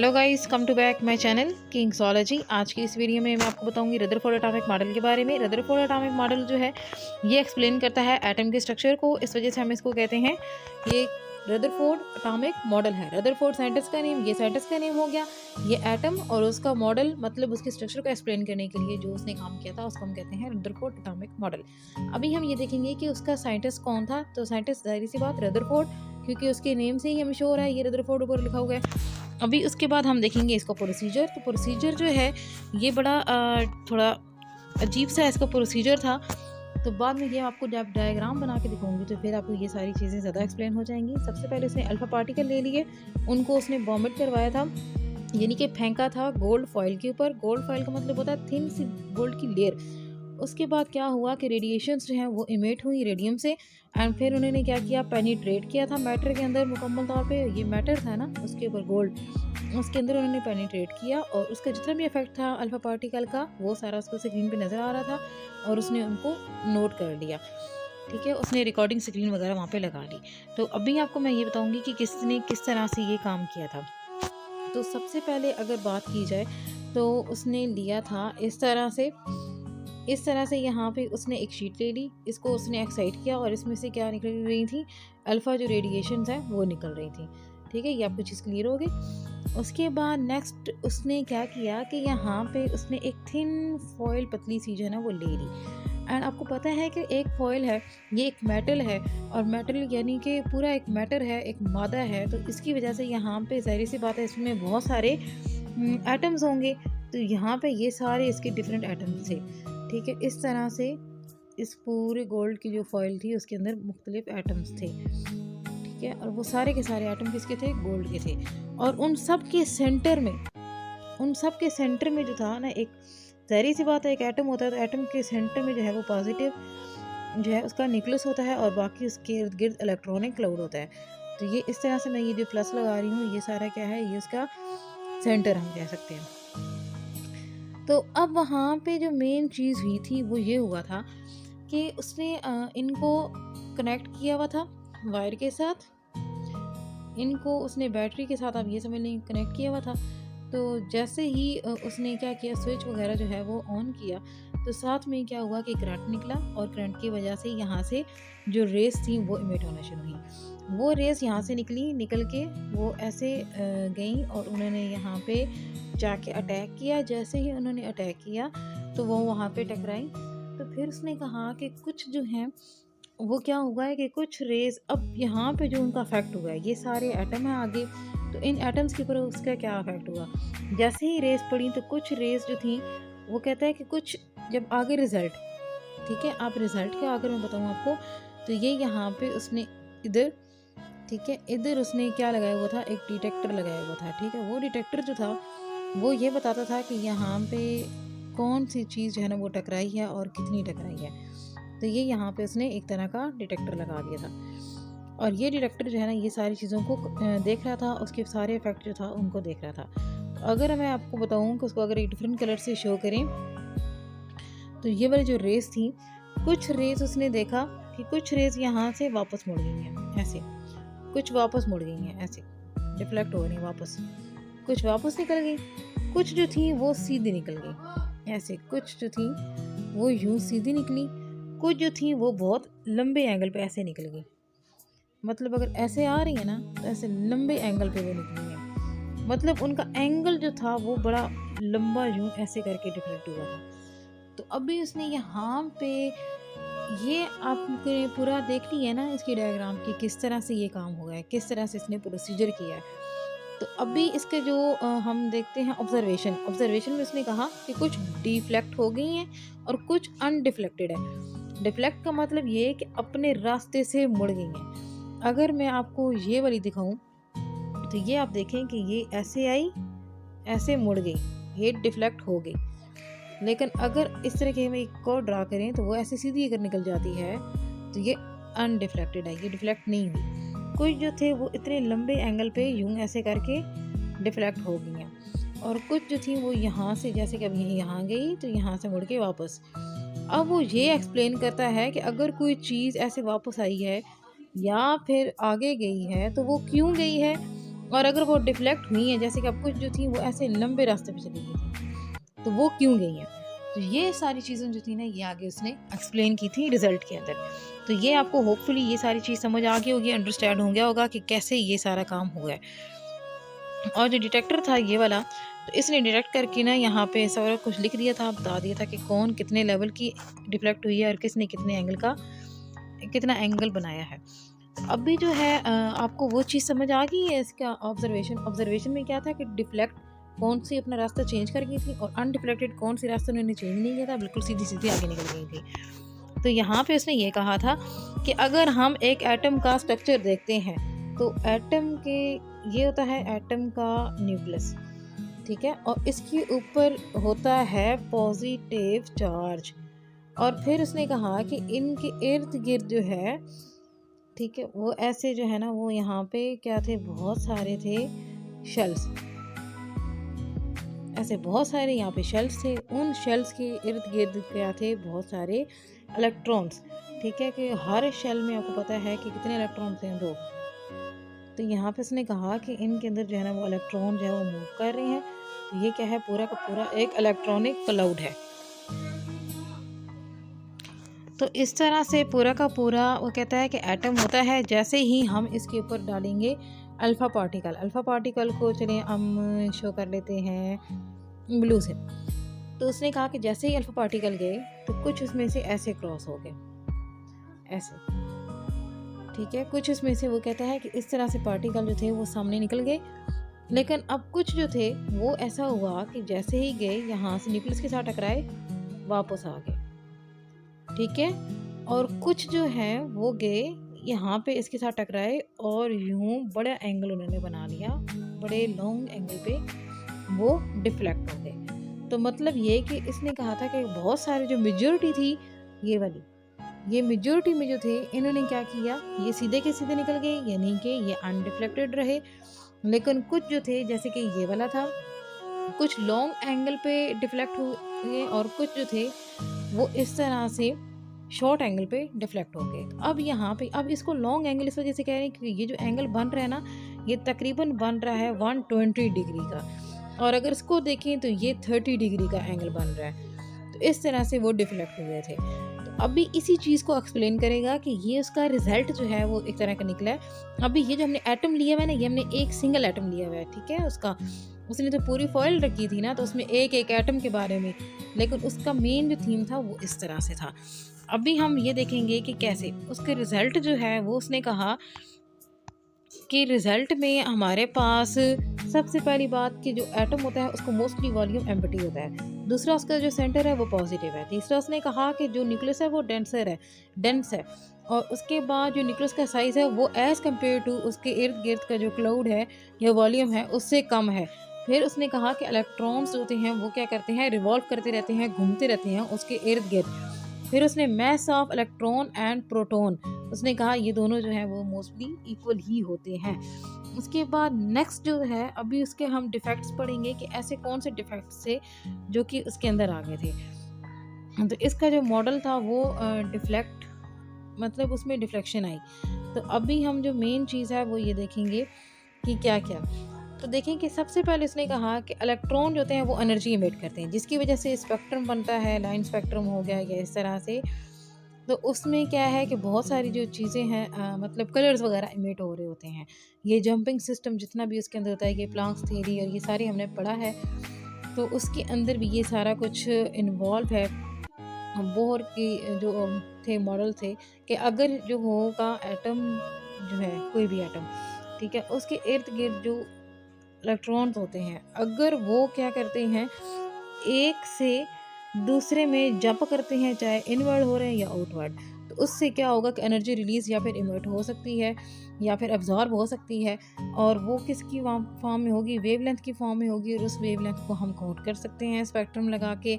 Hello guys, come to back my channel Kingsology. आज की इस वीडियो में मैं आपको बताऊंगी रदरफोर्ड एटॉमिक मॉडल के बारे में। रदरफोर्ड एटॉमिक मॉडल जो है ये एक्सप्लेन करता है एटम के स्ट्रक्चर को, इस वजह से हम इसको कहते हैं ये रदरफोर्ड एटॉमिक मॉडल है। रदरफोर्ड साइंटिस्ट का नेम, ये साइंटिस्ट का नेम हो गया। ये एटम और उसका मॉडल मतलब उसके स्ट्रक्चर को एक्सप्लेन करने के लिए जो उसने काम किया था उसको हम कहते हैं रदरफोर्ड एटॉमिक मॉडल। अभी हम ये देखेंगे कि उसका साइंटिस्ट कौन था। तो साइंटिस्ट जाहिर सी बात रदरफोर्ड, क्योंकि उसके नेम से ही हमें श्योर है ये रदरफोर्ड ऊपर लिखा हुआ है। अभी उसके बाद हम देखेंगे इसका प्रोसीजर। तो प्रोसीजर जो है ये बड़ा थोड़ा अजीब सा इसका प्रोसीजर था। तो बाद में ये आपको जब डायग्राम बना के दिखाऊंगी तो फिर आपको ये सारी चीज़ें ज़्यादा एक्सप्लेन हो जाएंगी। सबसे पहले उसने अल्फा पार्टिकल ले लिए, उनको उसने वॉमिट करवाया था, यानी कि फेंका था गोल्ड फॉइल के ऊपर। गोल्ड फॉइल का मतलब होता है थिन सी गोल्ड की लेयर। उसके बाद क्या हुआ कि रेडिएशंस जो हैं वो इमिट हुई रेडियम से, एंड फिर उन्होंने क्या किया, पेनिट्रेट किया था मैटर के अंदर मुकम्मल तौर पे। ये मैटर था ना उसके ऊपर गोल्ड, उसके अंदर उन्होंने पेनिट्रेट किया और उसका जितना भी इफेक्ट था अल्फा पार्टिकल का वो सारा उसको स्क्रीन पे नज़र आ रहा था और उसने उनको नोट कर लिया। ठीक है, उसने रिकॉर्डिंग स्क्रीन वगैरह वहाँ पे लगा ली। तो अभी आपको मैं ये बताऊँगी कि किसने किस तरह से ये काम किया था। तो सबसे पहले अगर बात की जाए तो उसने लिया था इस तरह से यहाँ पे उसने एक शीट ले ली, इसको उसने एक्साइट किया और इसमें से क्या निकल रही थी, अल्फ़ा जो रेडिएशंस हैं वो निकल रही थी। ठीक है, ये आपको चीज़ क्लियर हो गई। उसके बाद नेक्स्ट उसने क्या किया कि यहाँ पे उसने एक थिन फॉइल पतली सी जो है ना वो ले ली। एंड आपको पता है कि एक फॉइल है, ये एक मेटल है, और मेटल यानी कि पूरा एक मैटर है, एक मादा है। तो इसकी वजह से यहाँ पे ज़ाहिर सी बात है इसमें बहुत सारे एटम्स होंगे। तो यहाँ पे ये सारे इसके डिफरेंट एटम्स थे। ठीक है, इस तरह से इस पूरे गोल्ड की जो फॉइल थी उसके अंदर मुख्तलिफ एटम्स थे। ठीक है, और वो सारे के सारे एटम किसके थे, गोल्ड के थे। और उन सब के सेंटर में जो था ना, एक ज़ाहिर सी बात है एक एटम होता है, तो एटम के सेंटर में जो है वो पॉजिटिव जो है उसका न्यूक्लियस होता है और बाकी उसके इर्द गिर्द इलेक्ट्रॉनिक क्लाउड होता है। तो ये इस तरह से मैं ये जो प्लस लगा रही हूँ ये सारा क्या है, ये उसका सेंटर हम कह सकते हैं। तो अब वहाँ पे जो मेन चीज़ हुई थी वो ये हुआ था कि उसने इनको कनेक्ट किया हुआ था वायर के साथ, इनको उसने बैटरी के साथ, आप ये समझ लें, कनेक्ट किया हुआ था। तो जैसे ही उसने क्या किया, स्विच वगैरह जो है वो ऑन किया, तो साथ में क्या हुआ कि करंट निकला और करंट की वजह से यहाँ से जो रेस थी वो इमिट होना शुरू हुई। वो रेस यहाँ से निकल के वो ऐसे गई और उन्होंने यहाँ पे जाके अटैक किया। जैसे ही उन्होंने अटैक किया तो वो वहाँ पे टकराई। तो फिर उसने कहा कि कुछ जो हैं वो क्या हुआ है कि कुछ रेज अब यहाँ पे जो उनका इफेक्ट हुआ है, ये सारे एटम है आगे, तो इन एटम्स के ऊपर उसका क्या इफेक्ट हुआ। जैसे ही रेस पड़ी तो कुछ रेस जो थी वो कहता है कि कुछ जब आगे रिजल्ट, ठीक है, आप रिजल्ट का अगर मैं बताऊँ आपको, तो ये यहाँ पे उसने इधर, ठीक है, इधर उसने क्या लगाया हुआ था, एक डिटेक्टर लगाया हुआ था। ठीक है, वो डिटेक्टर जो था वो ये बताता था कि यहाँ पे कौन सी चीज़ जो है ना वो टकराई है और कितनी टकराई है। तो ये यहाँ पे उसने एक तरह का डिटेक्टर लगा दिया था और ये डिटेक्टर जो है ना ये सारी चीज़ों को देख रहा था, उसके सारे इफेक्ट जो था उनको देख रहा था। तो अगर मैं आपको बताऊँ कि उसको अगर एक डिफरेंट कलर से शो करें, तो ये वाली जो रेस थी, कुछ रेस उसने देखा कि कुछ रेस यहाँ से वापस मुड़ गई हैं ऐसे, कुछ वापस मुड़ गई हैं ऐसे, रिफ्लेक्ट हो रही हैं वापस, कुछ वापस निकल गई, कुछ जो थी वो सीधी निकल गई ऐसे, कुछ जो थी वो यूँ सीधी निकली, कुछ जो थी वो बहुत लंबे एंगल पे ऐसे निकल गई। मतलब अगर ऐसे आ रही है ना तो ऐसे लंबे एंगल पे वो निकली है, मतलब उनका एंगल जो था वो बड़ा लंबा यूँ ऐसे करके डिफ्लेक्ट हुआ था। तो अभी उसने यहाँ पे ये आपने पूरा देख लिया है ना इसकी डायग्राम की, किस तरह से ये काम हुआ है, किस तरह से इसने प्रोसीजर किया है। तो अभी इसके जो हम देखते हैं ऑब्जर्वेशन में उसने कहा कि कुछ डिफ्लेक्ट हो गई हैं और कुछ अनडिफ्लेक्टेड है। डिफ्लेक्ट का मतलब ये है कि अपने रास्ते से मुड़ गई हैं। अगर मैं आपको ये वाली दिखाऊं तो ये आप देखें कि ये ऐसे आई, ऐसे मुड़ गई, ये डिफ्लेक्ट हो गई। लेकिन अगर इस तरह के हम एक को ड्रा करें तो वो ऐसे सीधी अगर निकल जाती है तो ये अनडिफ्लेक्टेड है, ये डिफ्लेक्ट नहीं हुई। कुछ जो थे वो इतने लंबे एंगल पे यूं ऐसे करके डिफ्लेक्ट हो गई हैं और कुछ जो थी वो यहाँ से, जैसे कि अब यहाँ गई तो यहाँ से मुड़ के वापस। अब वो ये एक्सप्लेन करता है कि अगर कोई चीज़ ऐसे वापस आई है या फिर आगे गई है तो वो क्यों गई है, और अगर वो डिफ्लेक्ट हुई हैं, जैसे कि अब कुछ जो थी वो ऐसे लंबे रास्ते पे चली गई थी, तो वो क्यों गई हैं। तो ये सारी चीज़ें जो थी ना, ये आगे उसने एक्सप्लेन की थी रिजल्ट के अंदर। तो ये आपको होपफुली ये सारी चीज़ समझ आ गई होगी, अंडरस्टैंड हो गया होगा कि कैसे ये सारा काम हुआ है। और जो डिटेक्टर था ये वाला, तो इसने डिटेक्ट करके ना यहाँ पे सारा कुछ लिख दिया था, बता दिया था कि कौन कितने लेवल की डिफ्लेक्ट हुई है और किसने कितने एंगल का कितना एंगल बनाया है। अभी जो है आपको वो चीज़ समझ आ गई है इसका ऑब्जर्वेशन में क्या था कि डिफ्लेक्ट कौन सी अपना रास्ता चेंज कर गई थी और अनडिफ्लेक्टेड कौन सी रास्ता उन्होंने चेंज नहीं किया था, बिल्कुल सीधी सीधी आगे निकल गई थी। तो यहाँ पे उसने ये कहा था कि अगर हम एक एटम का स्ट्रक्चर देखते हैं, तो एटम के ये होता है एटम का न्यूक्लियस, ठीक है, और इसके ऊपर होता है पॉजिटिव चार्ज। और फिर उसने कहा कि इनके इर्द गिर्द जो है, ठीक है, वो ऐसे जो है ना, वो यहाँ पे क्या थे, बहुत सारे थे शेल्स, ऐसे बहुत सारे यहाँ पे शेल्स थे। उन शेल्स के इर्द गिर्द क्या थे, बहुत सारे इलेक्ट्रॉन्स, ठीक है, कि हर शेल में आपको पता है कि कितने इलेक्ट्रॉन्स हैं, 2। तो यहाँ पे उसने कहा कि इनके अंदर जो है ना वो इलेक्ट्रॉन जो है वो मूव कर रहे हैं। तो ये क्या है, पूरा का पूरा एक इलेक्ट्रॉनिक क्लाउड है। तो इस तरह से पूरा का पूरा वो कहता है कि एटम होता है, जैसे ही हम इसके ऊपर डालेंगे अल्फ़ा पार्टिकल को चलिए हम शो कर लेते हैं ब्लू से। तो उसने कहा कि जैसे ही अल्फ़ा पार्टिकल गए तो कुछ उसमें से ऐसे क्रॉस हो गए, ऐसे, ठीक है, कुछ उसमें से वो कहता है कि इस तरह से पार्टिकल जो थे वो सामने निकल गए। लेकिन अब कुछ जो थे वो ऐसा हुआ कि जैसे ही गए यहाँ से न्यूक्लियस के साथ टकराए, वापस आ गए, ठीक है। और कुछ जो है वो गए यहाँ पे इसके साथ टकराए और यूं बड़ा एंगल उन्होंने बना लिया, बड़े लॉन्ग एंगल पे वो डिफ्लेक्ट हो गए। तो मतलब ये कि इसने कहा था कि बहुत सारे जो मेजॉरिटी थी ये वाली, ये मेजॉरिटी में जो थे इन्होंने क्या किया, ये सीधे के सीधे निकल गए, यानी कि ये अनडिफ्लेक्टेड रहे। लेकिन कुछ जो थे जैसे कि ये वाला था, कुछ लॉन्ग एंगल पे डिफ्लेक्ट हुए और कुछ जो थे वो इस तरह से शॉर्ट एंगल पे डिफ्लेक्ट हो गए। अब यहाँ पे अब इसको लॉन्ग एंगल इस वजह से कह रहे हैं क्योंकि ये जो एंगल बन रहा है ना, ये तकरीबन बन रहा है 120 डिग्री का, और अगर इसको देखें तो ये 30 डिग्री का एंगल बन रहा है। तो इस तरह से वो डिफ्लेक्ट हुए थे। तो अभी इसी चीज़ को एक्सप्लेन करेगा कि ये उसका रिजल्ट जो है वो एक तरह का निकला है। अभी ये जो हमने एटम लिया हुआ है ना, ये हमने एक सिंगल एटम लिया हुआ है, ठीक है, उसका, उसने तो पूरी फॉइल रखी थी ना, तो उसमें एक एक एटम के बारे में, लेकिन उसका मेन जो थीम था वो इस तरह से था। अभी हम ये देखेंगे कि कैसे उसके रिज़ल्ट जो है वो उसने कहा कि रिज़ल्ट में हमारे पास सबसे पहली बात कि जो एटम होता है उसको मोस्टली वॉल्यूम एम्प्टी होता है, दूसरा उसका जो सेंटर है वो पॉजिटिव है, तीसरा उसने कहा कि जो न्यूक्लियस है वो डेंस है, और उसके बाद जो न्यूक्लियस का साइज़ है वो एज़ कम्पेयर टू उसके इर्द गिर्द का जो क्लाउड है या वॉल्यूम है उससे कम है। फिर उसने कहा कि इलेक्ट्रॉन्स होते हैं वो क्या करते हैं, रिवॉल्व करते रहते हैं, घूमते रहते हैं उसके इर्द गिर्द। फिर उसने mass of electron and proton, उसने कहा ये दोनों जो है वो मोस्टली इक्वल ही होते हैं। उसके बाद नेक्स्ट जो है अभी उसके हम डिफेक्ट्स पढ़ेंगे कि ऐसे कौन से डिफेक्ट्स थे जो कि उसके अंदर आ गए थे। तो इसका जो मॉडल था वो डिफ्लेक्ट, मतलब उसमें डिफ्लेक्शन आई। तो अभी हम जो मेन चीज़ है वो ये देखेंगे कि क्या क्या। तो देखें कि सबसे पहले इसने कहा कि इलेक्ट्रॉन जो होते हैं वो एनर्जी इमिट करते हैं, जिसकी वजह से स्पेक्ट्रम बनता है, लाइन स्पेक्ट्रम हो गया या इस तरह से। तो उसमें क्या है कि बहुत सारी जो चीज़ें हैं मतलब कलर्स वगैरह इमिट हो रहे होते हैं। ये जंपिंग सिस्टम जितना भी उसके अंदर होता है, ये प्लांक्स थ्योरी और ये सारी हमने पढ़ा है, तो उसके अंदर भी ये सारा कुछ इन्वॉल्व है। बोर की जो थे मॉडल थे कि अगर जो होगा एटम, जो है कोई भी एटम, ठीक है, उसके इर्द गिर्द जो इलेक्ट्रॉन्स होते हैं, अगर वो क्या करते हैं, एक से दूसरे में जंप करते हैं, चाहे इनवर्ड हो रहे हैं या आउटवर्ड, तो उससे क्या होगा कि एनर्जी रिलीज़ या फिर इमिट हो सकती है या फिर एब्जॉर्ब हो सकती है, और वो किसकी फॉर्म में होगी, वेवलेंथ की फॉर्म में होगी, और उस वेवलेंथ को हम काउंट कर सकते हैं स्पेक्ट्रम लगा के,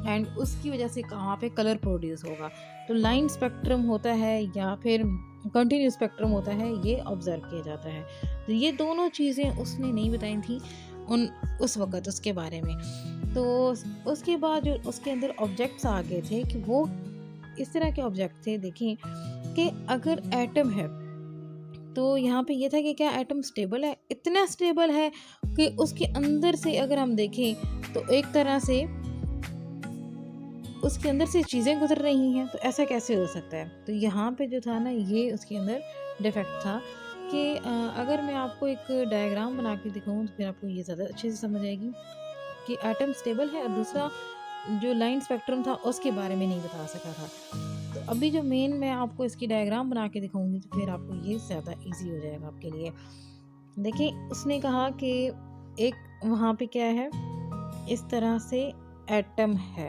एंड उसकी वजह से कहाँ पे कलर प्रोड्यूस होगा। तो लाइन स्पेक्ट्रम होता है या फिर कंटिन्यू स्पेक्ट्रम होता है, ये ऑब्जर्व किया जाता है। तो ये दोनों चीज़ें उसने नहीं बताई थी उस वक़्त उसके बारे में। तो उसके बाद जो उसके अंदर ऑब्जेक्ट्स आ गए थे कि वो इस तरह के ऑब्जेक्ट थे, देखें कि अगर एटम है तो यहाँ पे ये था कि क्या एटम स्टेबल है, इतना स्टेबल है कि उसके अंदर से अगर हम देखें तो एक तरह से उसके अंदर से चीज़ें गुजर रही हैं, तो ऐसा कैसे हो सकता है। तो यहाँ पे जो था ना, ये उसके अंदर डिफेक्ट था कि अगर मैं आपको एक डायग्राम बना के दिखाऊँ तो फिर आपको ये ज़्यादा अच्छे से समझ आएगी कि एटम स्टेबल है, और दूसरा जो लाइन स्पेक्ट्रम था उसके बारे में नहीं बता सका था। तो अभी जो मेन मैं आपको इसकी डायग्राम बना के दिखाऊंगी तो फिर आपको ये ज़्यादा इजी हो जाएगा आपके लिए। देखिए, उसने कहा कि एक वहाँ पे क्या है, इस तरह से एटम है,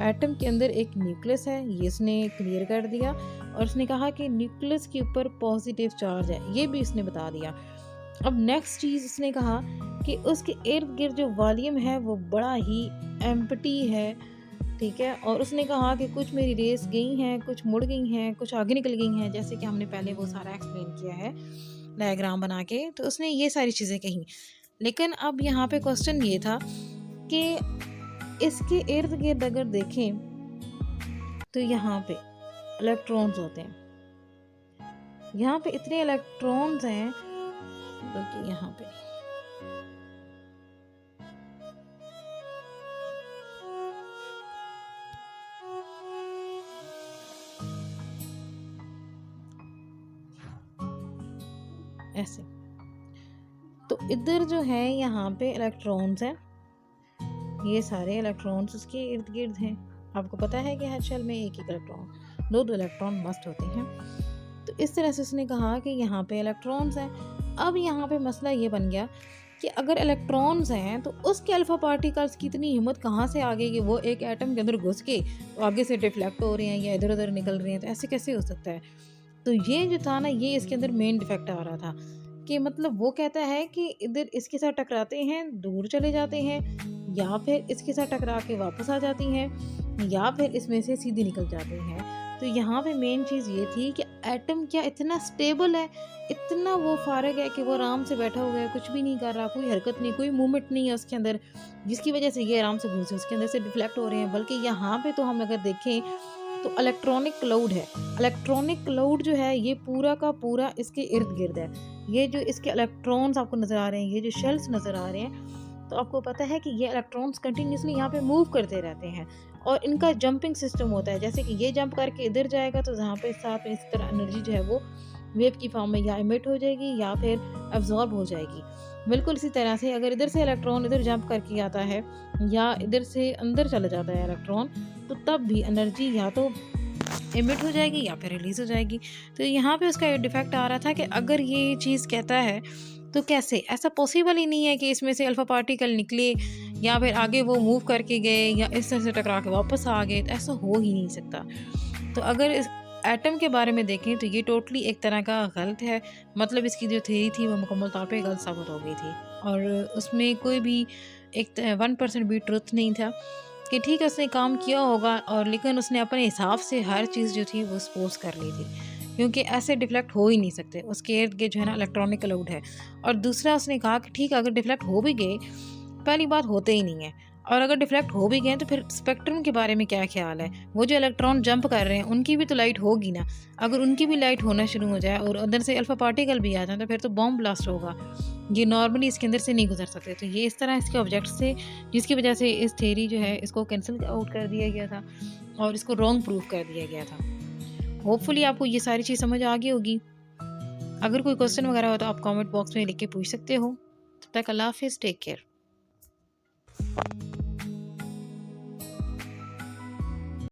एटम के अंदर एक न्यूक्लियस है, ये उसने क्लियर कर दिया। और उसने कहा कि न्यूक्लियस के ऊपर पॉजिटिव चार्ज है, ये भी उसने बता दिया। अब नेक्स्ट चीज़ उसने कहा कि उसके इर्द गिर्द जो वॉल्यूम है वो बड़ा ही एम्प्टी है, ठीक है। और उसने कहा कि कुछ मेरी रेस गई हैं, कुछ मुड़ गई हैं, कुछ आगे निकल गई हैं, जैसे कि हमने पहले वो सारा एक्सप्लेन किया है डायग्राम बना के। तो उसने ये सारी चीज़ें कही, लेकिन अब यहाँ पे क्वेश्चन ये था कि इसके इर्द गिर्द अगर देखें तो यहाँ पे इलेक्ट्रॉन्स होते हैं, यहाँ पे इतने इलेक्ट्रॉन्स हैं, बल्कि यहाँ पे ऐसे, तो इधर जो है यहाँ पे इलेक्ट्रॉन्स हैं, ये सारे इलेक्ट्रॉन्स उसके इर्द गिर्द हैं। आपको पता है कि हर शेल में एक इलेक्ट्रॉन, दो इलेक्ट्रॉन मस्ट होते हैं। तो इस तरह से उसने कहा कि यहाँ पे इलेक्ट्रॉन्स हैं। अब यहाँ पे मसला ये बन गया कि अगर इलेक्ट्रॉन्स हैं तो उसके अल्फा पार्टिकल्स की इतनी हिम्मत कहाँ से आ गई कि वो एक एटम के अंदर घुस के आगे से डिफ्लेक्ट हो रहे हैं या इधर उधर निकल रहे हैं, तो ऐसे कैसे हो सकता है। तो ये जो था ना, ये इसके अंदर मेन डिफेक्ट आ रहा था कि मतलब वो कहता है कि इधर इसके साथ टकराते हैं, दूर चले जाते हैं, या फिर इसके साथ टकरा के वापस आ जाती हैं, या फिर इसमें से सीधी निकल जाते हैं। तो यहाँ पे मेन चीज़ ये थी कि एटम क्या इतना स्टेबल है, इतना वो फारग है कि वो आराम से बैठा हुआ है, कुछ भी नहीं कर रहा, कोई हरकत नहीं, कोई मूवमेंट नहीं है उसके अंदर, जिसकी वजह से ये आराम से घूम से उसके अंदर से डिफ्लेक्ट हो रहे हैं। बल्कि यहाँ पे तो हम अगर देखें तो इलेक्ट्रॉनिक क्लाउड है, इलेक्ट्रॉनिक क्लाउड जो है ये पूरा का पूरा इसके इर्द गिर्द है। ये जो इसके इलेक्ट्रॉन्स आपको नज़र आ रहे हैं, ये जो शेल्स नज़र आ रहे हैं, तो आपको पता है कि ये इलेक्ट्रॉन्स कंटिन्यूसली यहाँ पे मूव करते रहते हैं, और इनका जंपिंग सिस्टम होता है। जैसे कि ये जंप करके इधर जाएगा तो जहाँ पे साथ में इस तरह एनर्जी जो है वो वेव की फॉर्म में या इमिट हो जाएगी या फिर एब्जॉर्ब हो जाएगी। बिल्कुल इसी तरह से अगर इधर से इलेक्ट्रॉन इधर जंप करके आता है या इधर से अंदर चला जाता है इलेक्ट्रॉन, तो तब भी एनर्जी या तो इमिट हो जाएगी या फिर रिलीज़ हो जाएगी। तो यहाँ पे उसका डिफेक्ट आ रहा था कि अगर ये चीज़ कहता है तो कैसे, ऐसा पॉसिबल ही नहीं है कि इसमें से अल्फ़ा पार्टिकल निकले या फिर आगे वो मूव करके गए या इस तरह से टकरा के वापस आ गए, तो ऐसा हो ही नहीं सकता। तो अगर इस एटम के बारे में देखें तो ये टोटली एक तरह का गलत है, मतलब इसकी जो थ्योरी थी वो मुकम्मल तौर पे गलत साबित हो गई थी, और उसमें कोई भी एक 1% भी ट्रुथ नहीं था कि ठीक है उसने काम किया होगा, और लेकिन उसने अपने हिसाब से हर चीज़ जो थी वो सपोज कर ली थी, क्योंकि ऐसे डिफ्लेक्ट हो ही नहीं सकते। उसके इर्द गिर्द जो है ना इलेक्ट्रॉनिक क्लाउड है। और दूसरा उसने कहा कि ठीक है अगर डिफ्लेक्ट हो भी गए, पहली बात होते ही नहीं है, और अगर डिफ्लेक्ट हो भी गए तो फिर स्पेक्ट्रम के बारे में क्या ख्याल है। वो जो इलेक्ट्रॉन जंप कर रहे हैं उनकी भी तो लाइट होगी ना, अगर उनकी भी लाइट होना शुरू हो जाए और अंदर से अल्फा पार्टिकल भी आ जाए तो फिर तो बॉम्ब ब्लास्ट होगा। ये नॉर्मली इसके अंदर से नहीं गुजर सकते। तो ये इस तरह इसके ऑब्जेक्ट्स थे जिसकी वजह से इस थ्योरी जो है इसको कैंसिल आउट कर दिया गया था और इसको रॉन्ग प्रूव कर दिया गया था। होपफुली आपको ये सारी चीज़ समझ आ गई होगी। अगर कोई क्वेश्चन वगैरह हो तो आप कमेंट बॉक्स में लिख के पूछ सकते हो। तब तक अल्लाह हाफिज़, टेक केयर।